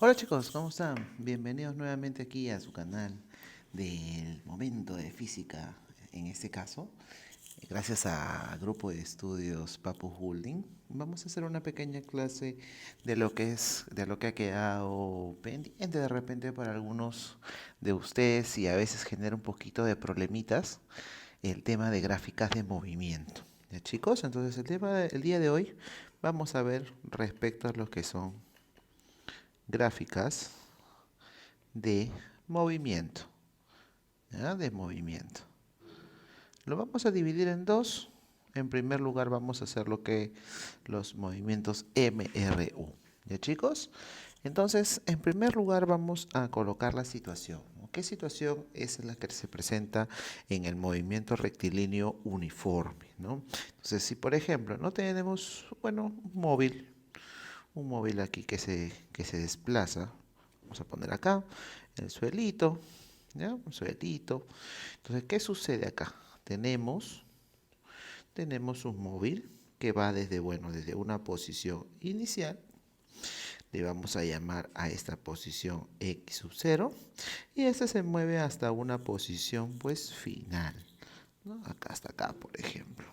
Hola chicos, ¿cómo están? Bienvenidos nuevamente aquí a su canal del Momento de Física, en este caso. Gracias al grupo de estudios Papu Holding, vamos a hacer una pequeña clase de lo que ha quedado pendiente de repente para algunos de ustedes y a veces genera un poquito de problemitas el tema de gráficas de movimiento. ¿Ya chicos? Entonces el día de hoy vamos a ver respecto a lo que son gráficas de movimiento, ¿ya? De movimiento. Lo vamos a dividir en dos. En primer lugar vamos a hacer lo que los movimientos MRU. ¿Ya chicos? Entonces, en primer lugar vamos a colocar la situación. ¿Qué situación es la que se presenta en el movimiento rectilíneo uniforme? ¿No? Entonces, si por ejemplo no tenemos, bueno, un móvil aquí que se desplaza, vamos a poner acá el suelito, ¿ya? Un suelito. Entonces, ¿qué sucede acá? Tenemos un móvil que va desde, bueno, desde una posición inicial, le vamos a llamar a esta posición x sub 0 y este se mueve hasta una posición pues final, ¿no? Acá hasta acá, por ejemplo.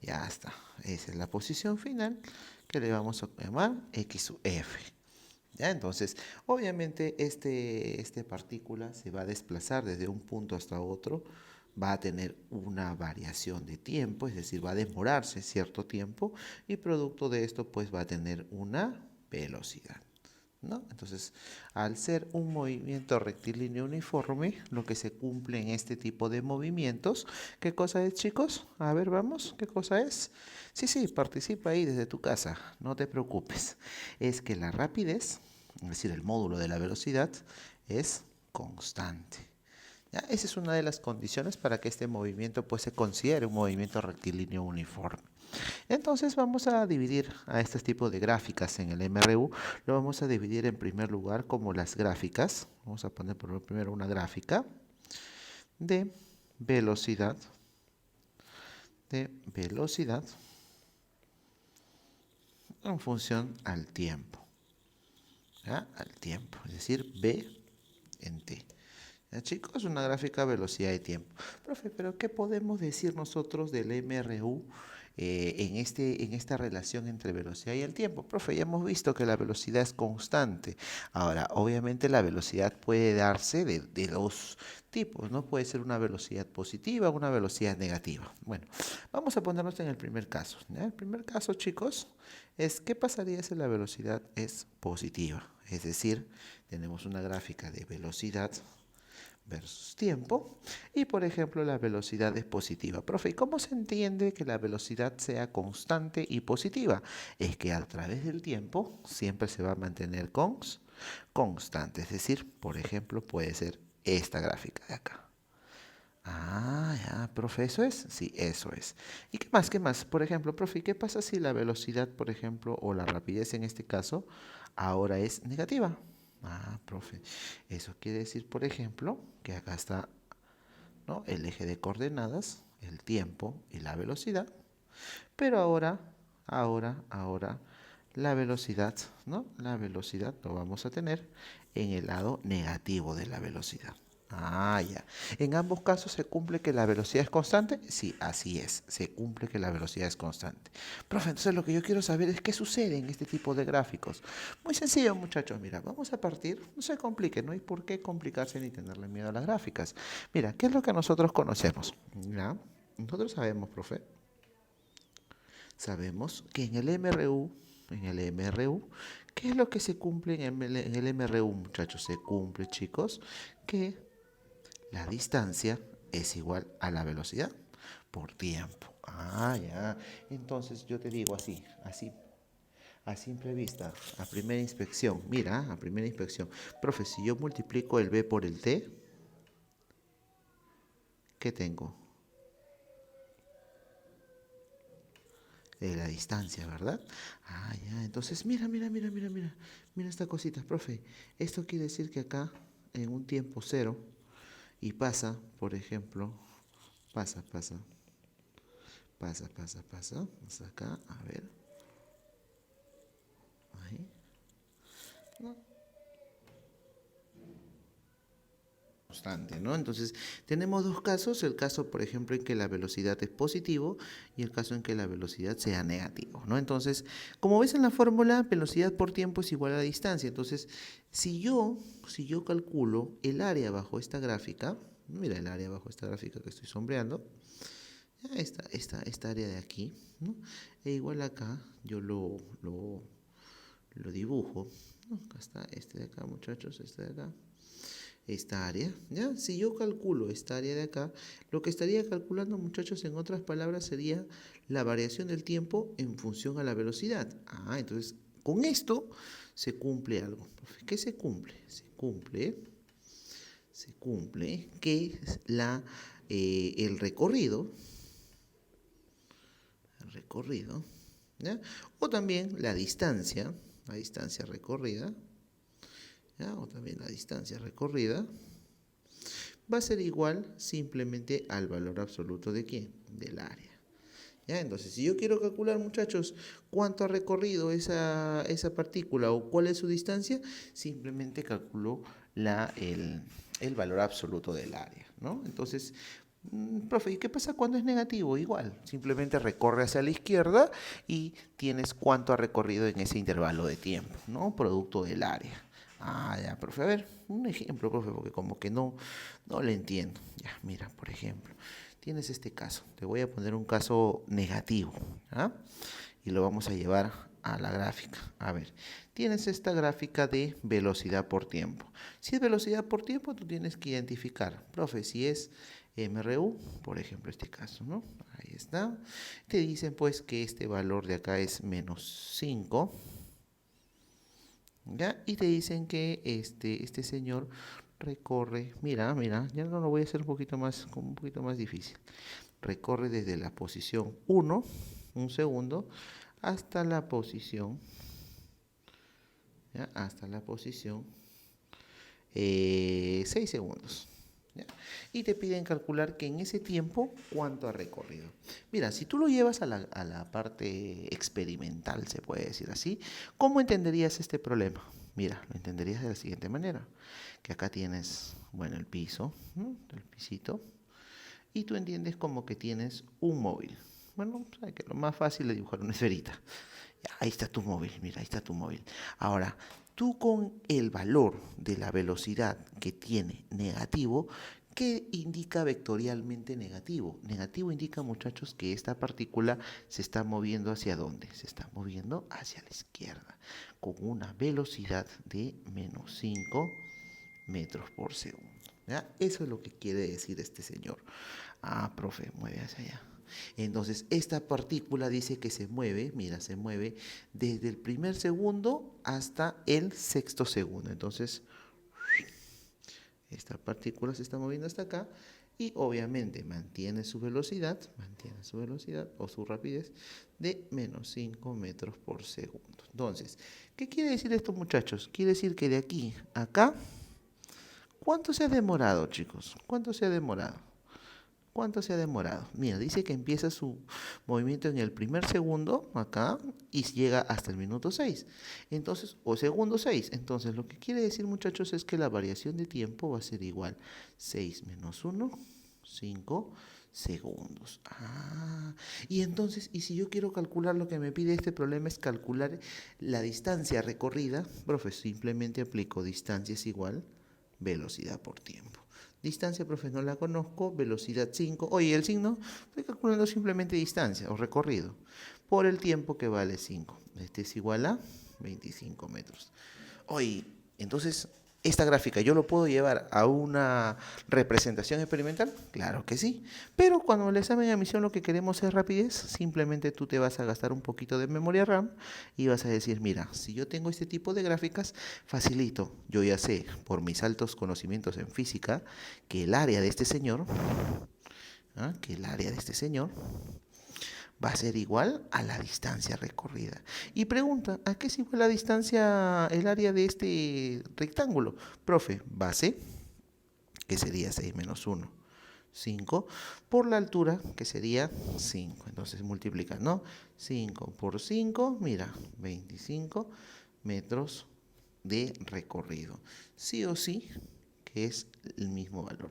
Ya está, esa es la posición final que le vamos a llamar x sub f. ¿Ya? Entonces, obviamente este partícula se va a desplazar desde un punto hasta otro, va a tener una variación de tiempo, es decir, va a demorarse cierto tiempo y producto de esto pues va a tener una velocidad, ¿no? Entonces, al ser un movimiento rectilíneo uniforme, lo que se cumple en este tipo de movimientos, ¿qué cosa es, chicos? A ver, vamos, ¿qué cosa es? Sí, sí, participa ahí desde tu casa, no te preocupes. Es que la rapidez, es decir, el módulo de la velocidad, es constante. ¿Ya? Esa es una de las condiciones para que este movimiento pues, se considere un movimiento rectilíneo uniforme. Entonces vamos a dividir a este tipo de gráficas en el MRU, lo vamos a dividir en primer lugar como las gráficas. Vamos a poner primero una gráfica de velocidad, de velocidad, en función al tiempo, ¿ya? Al tiempo, es decir, B en T. ¿Ya, chicos? Una gráfica velocidad de tiempo. Profe, pero ¿qué podemos decir nosotros del MRU en esta relación entre velocidad y el tiempo? Profe, ya hemos visto que la velocidad es constante. Ahora, obviamente la velocidad puede darse de dos tipos, ¿no? Puede ser una velocidad positiva o una velocidad negativa. Bueno, vamos a ponernos en el primer caso, ¿ya? El primer caso, chicos, es ¿qué pasaría si la velocidad es positiva? Es decir, tenemos una gráfica de velocidad versus tiempo y por ejemplo la velocidad es positiva. Profe, ¿y cómo se entiende que la velocidad sea constante y positiva? Es que a través del tiempo siempre se va a mantener constante, es decir, por ejemplo puede ser esta gráfica de acá. Ah, ya, profe, ¿eso es? Sí, eso es. ¿Y qué más? ¿Qué más? Por ejemplo, profe, ¿qué pasa si la velocidad, por ejemplo, o la rapidez en este caso, ahora es negativa? Ah, profe, eso quiere decir, por ejemplo, que acá está, ¿no? El eje de coordenadas, el tiempo y la velocidad, pero ahora, la velocidad, ¿no? La velocidad lo vamos a tener en el lado negativo de la velocidad. Ah, ya. En ambos casos se cumple que la velocidad es constante. Sí, así es. Se cumple que la velocidad es constante. Profe, entonces lo que yo quiero saber es qué sucede en este tipo de gráficos. Muy sencillo, muchachos. Mira, vamos a partir. No se complique, no hay por qué complicarse ni tenerle miedo a las gráficas. Mira, ¿qué es lo que nosotros conocemos? ¿Ya? Nosotros sabemos, profe, sabemos que en el MRU, ¿qué es lo que se cumple en el MRU, muchachos? Se cumple, chicos, que la distancia es igual a la velocidad por tiempo. Ah, ya. Entonces yo te digo así, a simple vista, a primera inspección, mira, a primera inspección, profe, si yo multiplico el b por el t, ¿qué tengo? La distancia, ¿verdad? Ah, ya, entonces mira esta cosita, profe. Esto quiere decir que acá, en un tiempo cero, y pasa, por ejemplo, pasa, hasta acá, a ver, ahí, ¿no? constante, ¿no? Entonces, tenemos dos casos, el caso, por ejemplo, en que la velocidad es positivo y el caso en que la velocidad sea negativo, ¿no? Entonces, como ves en la fórmula, velocidad por tiempo es igual a la distancia. Entonces, si yo calculo el área bajo esta gráfica, mira el área bajo esta gráfica que estoy sombreando, esta área de aquí, ¿no? E igual acá yo lo dibujo, ¿no? Acá está este de acá, muchachos, este de acá, esta área, ¿ya? Si yo calculo esta área de acá, lo que estaría calculando, muchachos, en otras palabras, sería la variación del tiempo en función a la velocidad. Entonces, con esto se cumple algo. ¿Qué se cumple? Se cumple que el recorrido, ¿ya? O también la distancia recorrida, ¿ya? O también la distancia recorrida va a ser igual simplemente al valor absoluto de ¿quién? Del área. ¿Ya? Entonces, si yo quiero calcular, muchachos, cuánto ha recorrido esa partícula o cuál es su distancia, simplemente calculo el valor absoluto del área, ¿no? Entonces, profe, ¿y qué pasa cuando es negativo? Igual, simplemente recorre hacia la izquierda y tienes cuánto ha recorrido en ese intervalo de tiempo, ¿no? Producto del área. Ya, profe, a ver, un ejemplo, profe, porque como que no le entiendo. Ya, mira, por ejemplo, tienes este caso. Te voy a poner un caso negativo, ¿ah? Y lo vamos a llevar a la gráfica. A ver, tienes esta gráfica de velocidad por tiempo. Si es velocidad por tiempo, tú tienes que identificar, profe, si es MRU, por ejemplo, este caso, ¿no? Ahí está. Te dicen pues que este valor de acá es -5, ¿ya? Y te dicen que este señor recorre, mira, ya no lo voy a hacer un poquito más difícil. Recorre desde la posición 1, un segundo, hasta la posición, ¿ya? Hasta la posición 6 segundos. ¿Ya? Y te piden calcular que en ese tiempo cuánto ha recorrido. Mira, si tú lo llevas a la parte experimental, se puede decir así, ¿cómo entenderías este problema? Mira, lo entenderías de la siguiente manera, que acá tienes, bueno, el piso, ¿no? El pisito, y tú entiendes como que tienes un móvil. Bueno, sabes que lo más fácil es dibujar una esferita. Ya, ahí está tu móvil, mira, ahí está tu móvil. Ahora, tú con el valor de la velocidad que tiene negativo, ¿qué indica vectorialmente negativo? Negativo indica, muchachos, que esta partícula se está moviendo ¿hacia dónde? Se está moviendo hacia la izquierda, con una velocidad de -5 metros por segundo. ¿Ya? Eso es lo que quiere decir este señor. Profe, mueve hacia allá. Entonces, esta partícula dice que se mueve, mira, se mueve desde el primer segundo hasta el sexto segundo. Entonces, esta partícula se está moviendo hasta acá y obviamente mantiene su velocidad o su rapidez de -5 metros por segundo. Entonces, ¿qué quiere decir esto, muchachos? Quiere decir que de aquí a acá, ¿cuánto se ha demorado, chicos? ¿Cuánto se ha demorado? ¿Cuánto se ha demorado? Mira, dice que empieza su movimiento en el primer segundo, acá, y llega hasta el minuto 6. Entonces, o segundo 6. Entonces, lo que quiere decir, muchachos, es que la variación de tiempo va a ser igual 6 menos 1, 5 segundos. Y entonces, y si yo quiero calcular lo que me pide este problema es calcular la distancia recorrida, profe, simplemente aplico distancia es igual velocidad por tiempo. Distancia, profe, no la conozco, velocidad 5. Oye, el signo, estoy calculando simplemente distancia o recorrido por el tiempo que vale 5. Este es igual a 25 metros. Oye, entonces, esta gráfica, ¿yo lo puedo llevar a una representación experimental? Claro que sí. Pero cuando el examen de admisión lo que queremos es rapidez, simplemente tú te vas a gastar un poquito de memoria RAM y vas a decir, mira, si yo tengo este tipo de gráficas, facilito. Yo ya sé, por mis altos conocimientos en física, que el área de este señor, va a ser igual a la distancia recorrida. Y pregunta, ¿a qué es igual la distancia, el área de este rectángulo? Profe, base, que sería 6 menos 1, 5, por la altura, que sería 5. Entonces multiplica, ¿no? 5 por 5, mira, 25 metros de recorrido. Sí o sí, que es el mismo valor.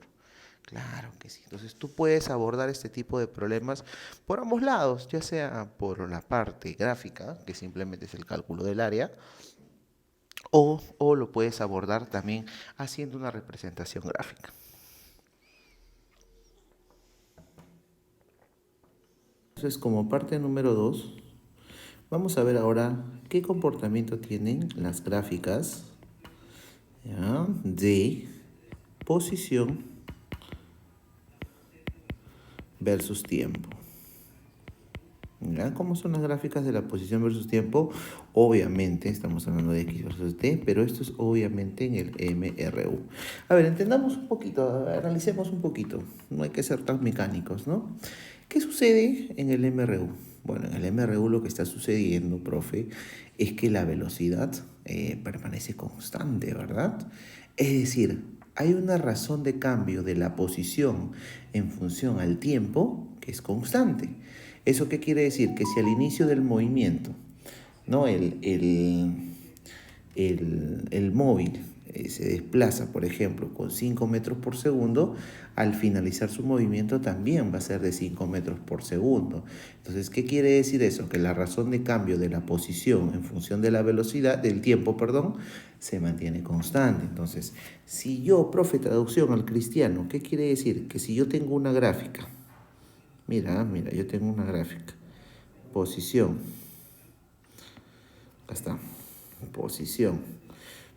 Claro que sí. Entonces tú puedes abordar este tipo de problemas por ambos lados, ya sea por la parte gráfica, que simplemente es el cálculo del área, o lo puedes abordar también haciendo una representación gráfica. Entonces, como parte número 2, vamos a ver ahora qué comportamiento tienen las gráficas, ¿ya?, de posición versus tiempo. ¿Ya? ¿Cómo son las gráficas de la posición versus tiempo? Obviamente, estamos hablando de X versus T, pero esto es obviamente en el MRU. A ver, entendamos un poquito, analicemos un poquito. No hay que ser tan mecánicos, ¿no? ¿Qué sucede en el MRU? Bueno, en el MRU lo que está sucediendo, profe, es que la velocidad permanece constante, ¿verdad? Es decir, hay una razón de cambio de la posición en función al tiempo que es constante. ¿Eso qué quiere decir? Que si al inicio del movimiento, ¿no?, el móvil se desplaza, por ejemplo, con 5 metros por segundo, al finalizar su movimiento también va a ser de 5 metros por segundo. Entonces, ¿qué quiere decir eso? Que la razón de cambio de la posición en función de la velocidad, del tiempo, perdón, se mantiene constante. Entonces, si yo, profe, traducción al cristiano, ¿qué quiere decir? Que si yo tengo una gráfica, mira, yo tengo una gráfica, posición, acá está, posición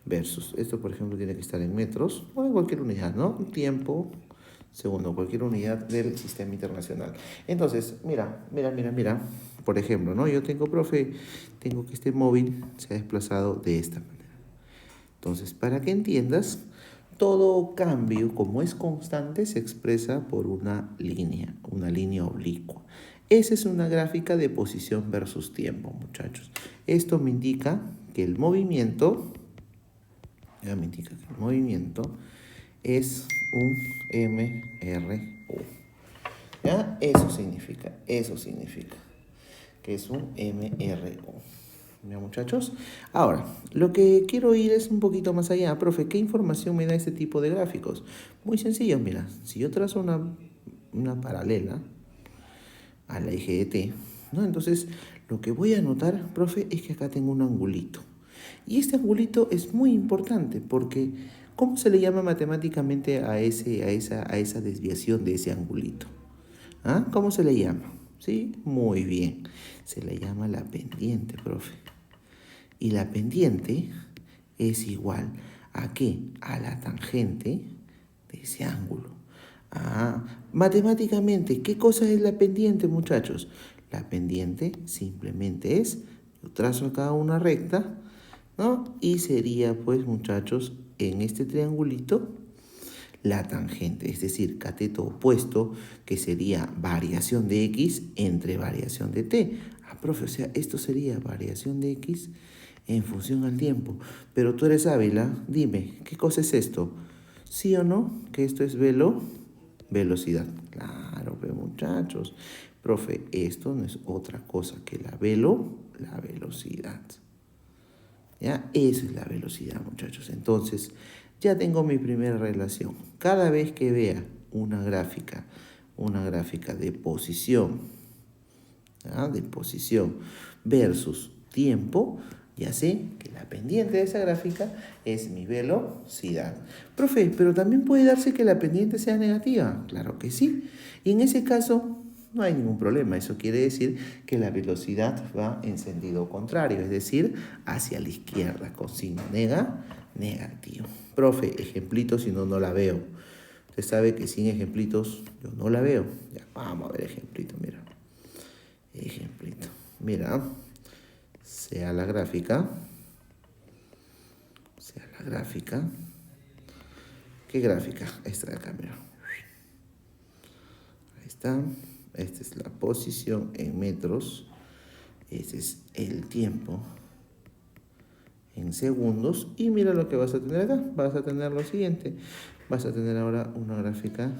versus, esto por ejemplo tiene que estar en metros o en cualquier unidad, ¿no? Tiempo, segundo, cualquier unidad del sistema internacional. Entonces, mira, por ejemplo, ¿no? Yo tengo, profe, tengo que este móvil se ha desplazado de esta manera. Entonces, para que entiendas, todo cambio, como es constante, se expresa por una línea oblicua. Esa es una gráfica de posición versus tiempo, muchachos. Esto me indica que el movimiento, es un MRU. ¿Ya? Eso significa que es un MRU. ¿Ya, muchachos? Ahora, lo que quiero ir es un poquito más allá. Profe, ¿qué información me da este tipo de gráficos? Muy sencillo, mira. Si yo trazo una paralela al eje de T, ¿no? Entonces, lo que voy a notar, profe, es que acá tengo un angulito. Y este angulito es muy importante porque, ¿cómo se le llama matemáticamente a esa desviación de ese angulito? ¿Ah? ¿Cómo se le llama? ¿Sí? Muy bien. Se le llama la pendiente, profe. Y la pendiente es igual ¿a qué? A la tangente de ese ángulo. Matemáticamente, ¿qué cosa es la pendiente, muchachos? La pendiente simplemente es, yo trazo acá una recta, ¿no? Y sería, pues, muchachos, en este triangulito, la tangente, es decir, cateto opuesto, que sería variación de x entre variación de t. Profe, o sea, esto sería variación de x en función al tiempo. Pero tú eres Ávila, dime, ¿qué cosa es esto? ¿Sí o no? Que esto es velocidad. Claro, pero muchachos, profe, esto no es otra cosa que la velocidad. ¿Ya? Eso es la velocidad, muchachos. Entonces, ya tengo mi primera relación. Cada vez que vea una gráfica de posición, ¿ya?, de posición versus tiempo, ya sé que la pendiente de esa gráfica es mi velocidad. Profe, pero también puede darse que la pendiente sea negativa. Claro que sí. Y en ese caso, no hay ningún problema. Eso quiere decir que la velocidad va en sentido contrario, es decir, hacia la izquierda, con signo negativo. Profe, ejemplitos, si no, no la veo. Usted sabe que sin ejemplitos yo no la veo. Ya, vamos a ver ejemplito, mira. Ejemplito. Mira, sea la gráfica. ¿Qué gráfica? Esta de acá, mira. Ahí está. Esta es la posición en metros. Ese es el tiempo en segundos. Y mira lo que vas a tener acá. Vas a tener lo siguiente. Vas a tener ahora una gráfica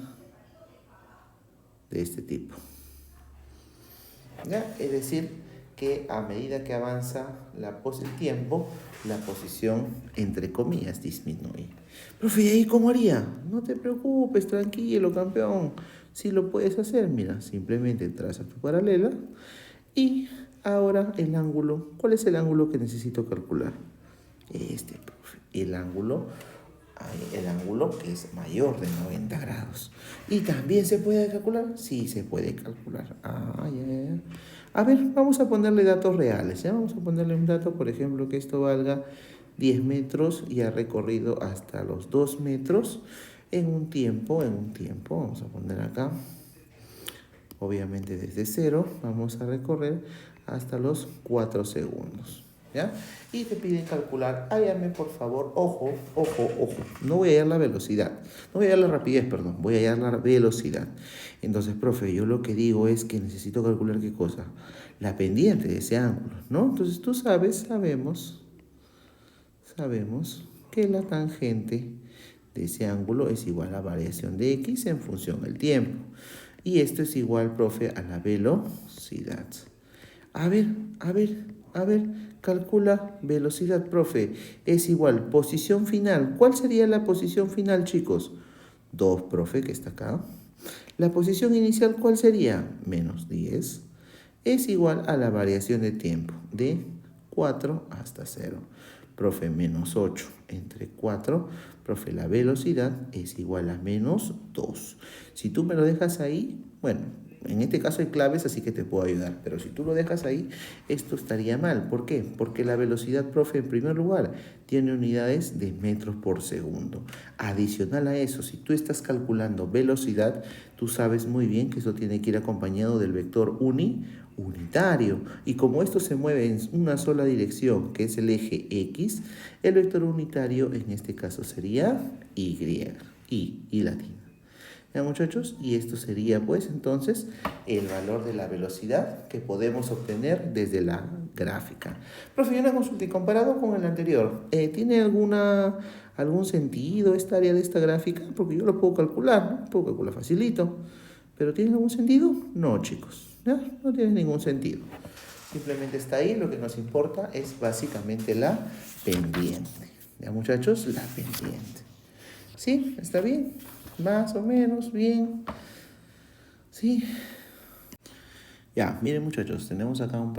de este tipo. ¿Ya? Es decir, que a medida que avanza el tiempo, la posición, entre comillas, disminuye. Profe, ¿y ahí cómo haría? No te preocupes, tranquilo, campeón. Si lo puedes hacer, mira, simplemente traza tu paralela y ahora el ángulo. ¿Cuál es el ángulo que necesito calcular? Este, profe, el ángulo que es mayor de 90 grados. ¿Y también se puede calcular? Sí, se puede calcular. Ya. A ver, vamos a ponerle datos reales. ¿Ya? Vamos a ponerle un dato, por ejemplo, que esto valga 10 metros y ha recorrido hasta los 2 metros en un tiempo. Vamos a poner acá. Obviamente desde 0 vamos a recorrer hasta los 4 segundos. ¿Ya? Y te piden calcular, hállame por favor, ojo, no voy a hallar la velocidad, no voy a hallar la rapidez, perdón, voy a hallar la velocidad. Entonces, profe, yo lo que digo es que necesito calcular ¿qué cosa? La pendiente de ese ángulo, ¿no? Entonces tú sabemos que la tangente de ese ángulo es igual a la variación de x en función del tiempo. Y esto es igual, profe, a la velocidad. A ver, calcula velocidad, profe. Es igual, posición final. ¿Cuál sería la posición final, chicos? 2, profe, que está acá. La posición inicial, ¿cuál sería? Menos 10. Es igual a la variación de tiempo, de 4 hasta 0. Profe, menos 8 entre 4. Profe, la velocidad es igual a menos 2. Si tú me lo dejas ahí, bueno, en este caso hay claves, así que te puedo ayudar. Pero si tú lo dejas ahí, esto estaría mal. ¿Por qué? Porque la velocidad, profe, en primer lugar, tiene unidades de metros por segundo. Adicional a eso, si tú estás calculando velocidad, tú sabes muy bien que eso tiene que ir acompañado del vector unitario. Y como esto se mueve en una sola dirección, que es el eje X, el vector unitario en este caso sería Y latina. ¿Ya, muchachos? Y esto sería pues entonces el valor de la velocidad que podemos obtener desde la gráfica. Profe, una consulta, y comparado con el anterior, ¿tiene algún sentido esta área de esta gráfica? Porque yo lo puedo calcular, ¿no? Puedo calcular facilito. ¿Pero tiene algún sentido? No, chicos, ¿ya? No tiene ningún sentido. Simplemente está ahí, lo que nos importa es básicamente la pendiente. ¿Ya, muchachos? La pendiente. ¿Sí? ¿Está bien? Más o menos, bien. Sí. Ya, miren muchachos, tenemos acá un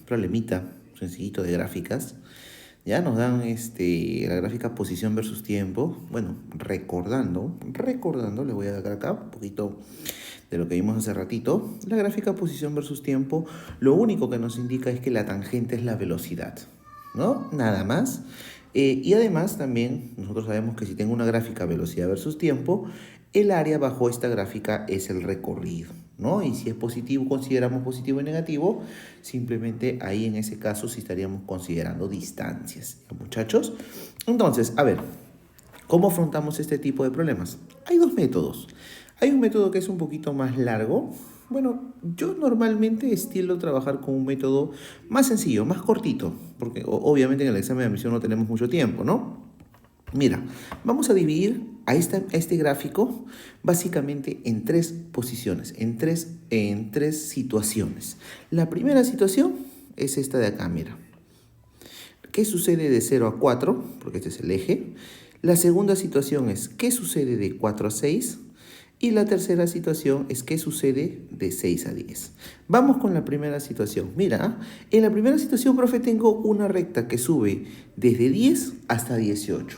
problemita sencillito de gráficas. Ya nos dan la gráfica posición versus tiempo. Bueno, recordando, le voy a dar acá un poquito de lo que vimos hace ratito. La gráfica posición versus tiempo, lo único que nos indica es que la tangente es la velocidad, ¿no? Nada más. Y además también nosotros sabemos que si tengo una gráfica velocidad versus tiempo, el área bajo esta gráfica es el recorrido, ¿no? Y si es positivo, consideramos positivo y negativo, simplemente ahí en ese caso sí estaríamos considerando distancias, ¿ya, muchachos? Entonces, a ver, ¿cómo afrontamos este tipo de problemas? Hay dos métodos. Hay un método que es un poquito más largo. Bueno, yo normalmente estilo trabajar con un método más sencillo, más cortito, porque obviamente en el examen de admisión no tenemos mucho tiempo, ¿no? Mira, vamos a dividir a este gráfico básicamente en 3 posiciones, en tres situaciones. La primera situación es esta de acá, mira. ¿Qué sucede de 0 a 4? Porque este es el eje. La segunda situación es ¿qué sucede de 4 a 6? Y la tercera situación es qué sucede de 6 a 10. Vamos con la primera situación. Mira, en la primera situación, profe, tengo una recta que sube desde 10 hasta 18.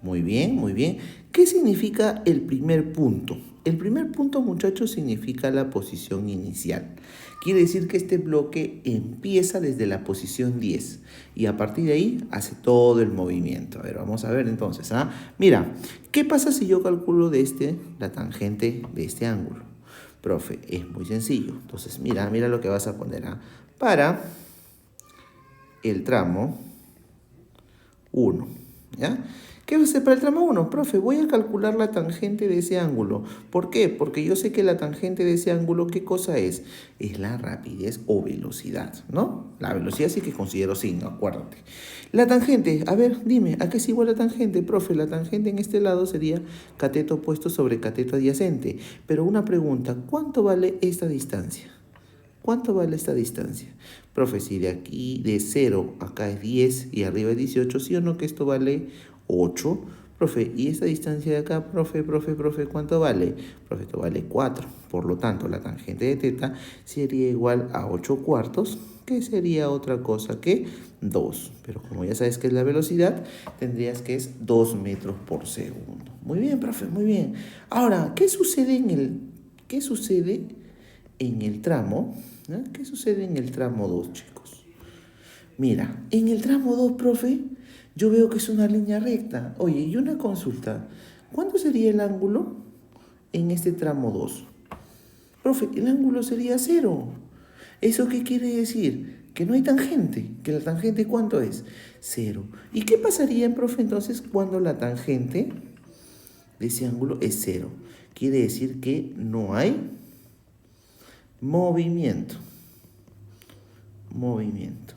Muy bien, muy bien. ¿Qué significa el primer punto? El primer punto, muchachos, significa la posición inicial. Quiere decir que este bloque empieza desde la posición 10 y a partir de ahí hace todo el movimiento. A ver, vamos a ver entonces. Mira, ¿qué pasa si yo calculo la tangente de este ángulo? Profe, es muy sencillo. Entonces, mira lo que vas a poner. Para el tramo 1, ¿ya? ¿Qué va a hacer para el tramo 1? Profe, voy a calcular la tangente de ese ángulo. ¿Por qué? Porque yo sé que la tangente de ese ángulo, ¿qué cosa es? Es la rapidez o velocidad, ¿no? La velocidad sí que considero signo, acuérdate. La tangente, a ver, dime, ¿a qué es igual la tangente? Profe, la tangente en este lado sería cateto opuesto sobre cateto adyacente. Pero una pregunta, ¿cuánto vale esta distancia? ¿Cuánto vale esta distancia? Profe, si de aquí, de 0 acá es 10 y arriba es 18, ¿sí o no que esto vale 8? Profe, ¿y esta distancia de acá, profe, cuánto vale? Profe, esto vale 4. Por lo tanto, la tangente de teta sería igual a 8 cuartos, que sería otra cosa que 2. Pero como ya sabes que es la velocidad, tendrías que es 2 metros por segundo. Muy bien, profe, muy bien. Ahora, qué sucede en el tramo? ¿No? ¿Qué sucede en el tramo 2, chicos? Mira, en el tramo 2, profe, yo veo que es una línea recta. Oye, y una consulta. ¿Cuánto sería el ángulo en este tramo 2? Profe, el ángulo sería 0. ¿Eso qué quiere decir? Que no hay tangente. ¿Que la tangente cuánto es? 0. ¿Y qué pasaría, profe, entonces cuando la tangente de ese ángulo es 0? Quiere decir que no hay movimiento. Movimiento.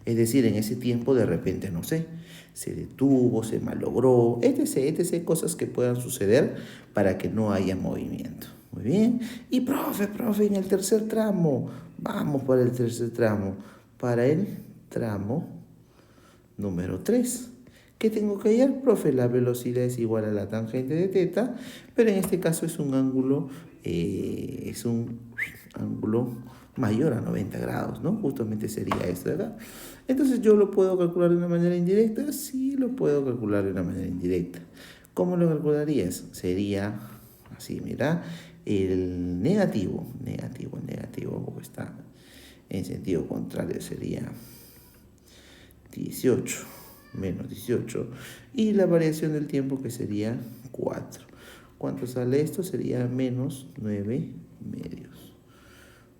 Es decir, en ese tiempo de repente, no sé, se detuvo, se malogró, etc., cosas que puedan suceder para que no haya movimiento. Muy bien. Y profe, en el tercer tramo, vamos para el tercer tramo, para el tramo número 3. ¿Qué tengo que hallar, profe? La velocidad es igual a la tangente de teta, pero en este caso es un ángulo mayor a 90 grados, ¿no? Justamente sería esto de acá. Entonces, ¿yo lo puedo calcular de una manera indirecta? Sí, lo puedo calcular de una manera indirecta. ¿Cómo lo calcularías? Sería así, mira, el negativo, porque está en sentido contrario, sería 18 menos 18 y la variación del tiempo que sería 4. ¿Cuánto sale esto? Sería menos 9 medios,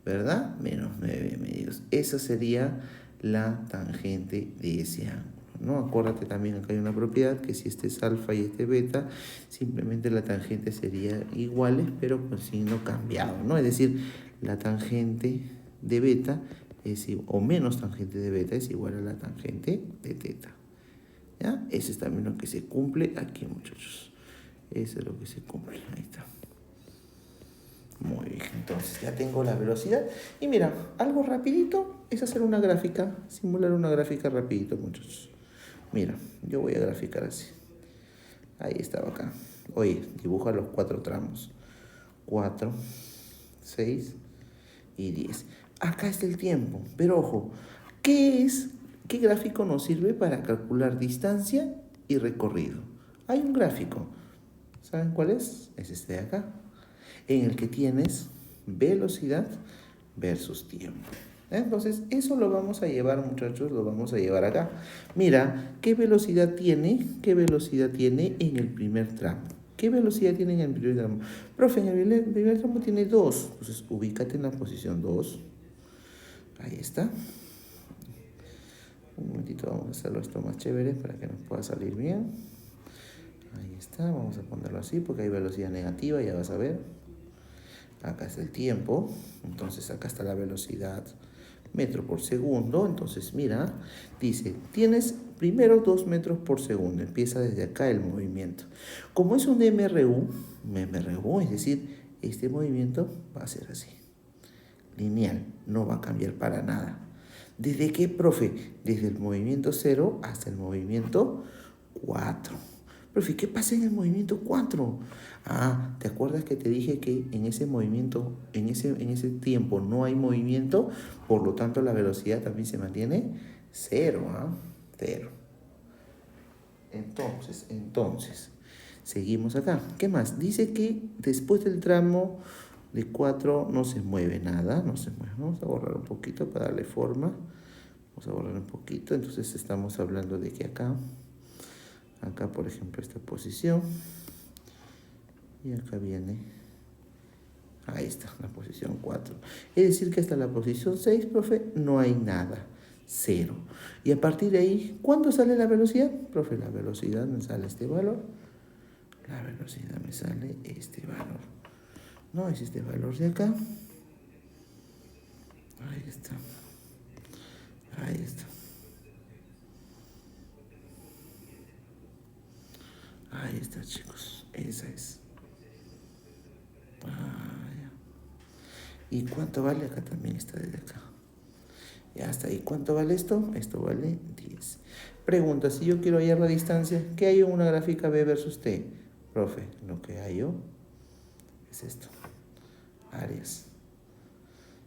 ¿verdad? Menos 9 medios. Esa sería la tangente de ese ángulo, ¿no? Acuérdate también acá hay una propiedad que si este es alfa y este beta, simplemente la tangente sería iguales pero con signo cambiado, ¿no? Es decir, la tangente de beta o menos tangente de beta es igual a la tangente de teta. ¿Ya? Ese es también lo que se cumple aquí, muchachos. Eso es lo que se cumple. Ahí está. Muy bien, entonces ya tengo la velocidad. Y mira, algo rapidito es hacer una gráfica, simular una gráfica rapidito, muchachos. Mira, yo voy a graficar así. Ahí estaba acá. Oye, dibuja los 4 tramos. 4, 6 y 10. Acá está el tiempo, pero ojo, ¿qué gráfico nos sirve para calcular distancia y recorrido? Hay un gráfico, ¿saben cuál es? Es este de acá, en el que tienes velocidad versus tiempo. Entonces, eso lo vamos a llevar, muchachos, lo vamos a llevar acá. Mira, ¿qué velocidad tiene? ¿Qué velocidad tiene en el primer tramo? ¿Qué velocidad tiene en el primer tramo? Profe, en el primer tramo tiene 2. Entonces, ubícate en la posición 2. Ahí está. Un momentito, vamos a hacerlo esto más chévere para que nos pueda salir bien. Ahí está, vamos a ponerlo así porque hay velocidad negativa, ya vas a ver. Acá está el tiempo, entonces acá está la velocidad metro por segundo. Entonces mira, dice, tienes primero 2 metros por segundo, empieza desde acá el movimiento. Como es un MRU, es decir, este movimiento va a ser así, lineal, no va a cambiar para nada. ¿Desde qué, profe? Desde el movimiento 0 hasta el movimiento 4. Profe, ¿qué pasa en el movimiento 4? Ah, ¿te acuerdas que te dije que en ese movimiento, en ese tiempo no hay movimiento? Por lo tanto, la velocidad también se mantiene 0, ¿ah? 0. Entonces, seguimos acá. ¿Qué más? Dice que después del tramo de 4 no se mueve nada, no se mueve. Vamos a borrar un poquito para darle forma. Vamos a borrar un poquito. Entonces estamos hablando de que acá, por ejemplo, esta posición. Y acá viene, ahí está, la posición 4. Es decir que hasta la posición 6, profe, no hay nada. 0. Y a partir de ahí, ¿cuándo sale la velocidad? Profe, la velocidad me sale este valor. La velocidad me sale este valor. No, es este valor de acá. Ahí está. Ahí está. Ahí está, chicos. Esa es. Ah, ya. ¿Y cuánto vale? Acá también está desde acá. Ya está. ¿Y cuánto vale esto? Esto vale 10. Pregunta, si yo quiero hallar la distancia, ¿qué hay en una gráfica B versus T? Profe, lo que hallo es esto. Áreas.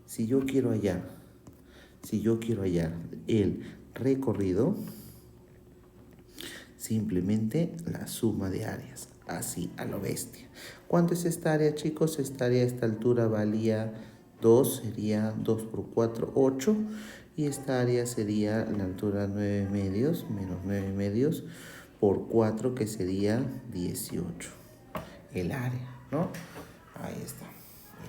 Si yo quiero hallar el recorrido, simplemente la suma de áreas, así a lo bestia. ¿Cuánto es esta área, chicos? Esta área a esta altura valía 2, sería 2 por 4, 8. Y esta área sería la altura 9 medios, menos 9 medios, por 4, que sería 18. El área, ¿no? Ahí está.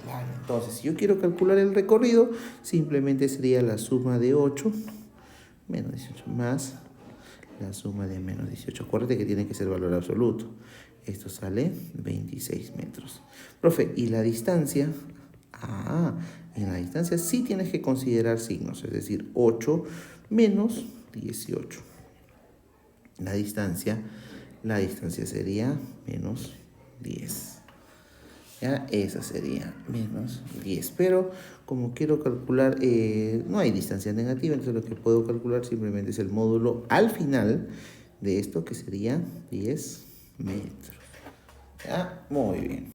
El área. Entonces, si yo quiero calcular el recorrido, simplemente sería la suma de 8 menos 18 más la suma de menos 18. Acuérdate que tiene que ser valor absoluto. Esto sale 26 metros. Profe, ¿y la distancia? En la distancia sí tienes que considerar signos, es decir, 8 menos 18. La distancia sería menos 10. ¿Ya? Esa sería menos 10. Pero como quiero calcular, no hay distancia negativa, entonces lo que puedo calcular simplemente es el módulo al final de esto, que sería 10 metros. ¿Ya? Muy bien.